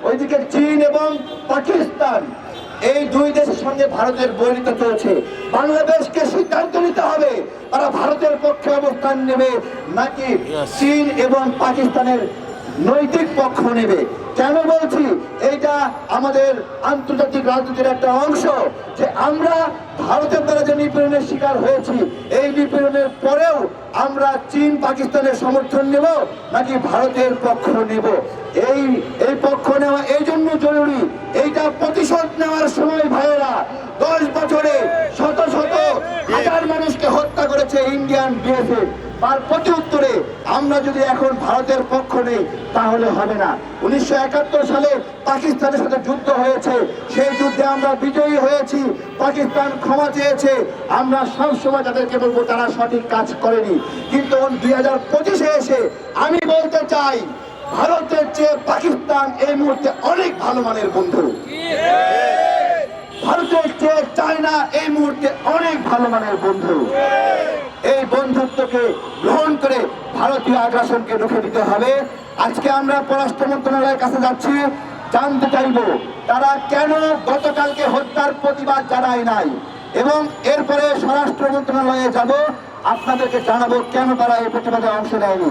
ওইদিকে চীন এবং পাকিস্তান, এই দুই দেশের সঙ্গে ভারতের বৈরিতা চলছে। বাংলাদেশকে সিদ্ধান্ত নিতে হবে তারা ভারতের পক্ষে অবস্থান নেবে নাকি চীন এবং পাকিস্তানের নৈতিক পক্ষ নেবে। কেন বলছি? এইটা আমাদের আন্তর্জাতিক রাজনীতির একটা অংশ যে আমরা ভারতের দ্বারা যে নিপীড়নের শিকার হয়েছি, এই নিপীড়নের পরেও আমরা চীন পাকিস্তানের সমর্থন নেব নাকি ভারতের পক্ষ নেব। এই পক্ষ নেওয়া এই জন্য জরুরি, এইটা প্রতিশোধ নেওয়ার সময় ভাইয়েরা 10 বছরে শত শত হাজার মানুষকে হত্যা করেছে ইন্ডিয়ান বিএসএফ। তার প্রতি উত্তরে আমরা যদি এখন ভারতের পক্ষ নেই তাহলে হবে না। 1971 সালে পাকিস্তানের সাথে যুদ্ধ হয়েছে, সেই যুদ্ধে আমরা বিজয়ী হয়েছি, পাকিস্তান ক্ষমা চেয়েছে। আমরা সবসময় তাদেরকে বলবো তারা সঠিক কাজ করেনি। কিন্তু 2025-এ এসে আমি বলতে চাই ভারতের চেয়ে পাকিস্তান এই মুহূর্তে অনেক ভালো মানের বন্ধু। ভারতের চেয়ে চায়না এই মুহূর্তে অনেক ভালো মানের বন্ধু। এই বন্ধুত্বকে গ্রহণ করে ভারতীয় আগ্রাসনকে রুখে দিতে হবে। আজকে আমরা পররাষ্ট্র মন্ত্রণালয়ের কাছে যাচ্ছি, জানতে চাইব তারা কেন গতকালকে হত্যার প্রতিবাদ জানায় নাই, এবং এরপরে স্বরাষ্ট্র মন্ত্রণালয়ে যাব, আপনাদেরকে জানাবো কেন তারা এই প্রতিবাদে অংশ নেয়নি।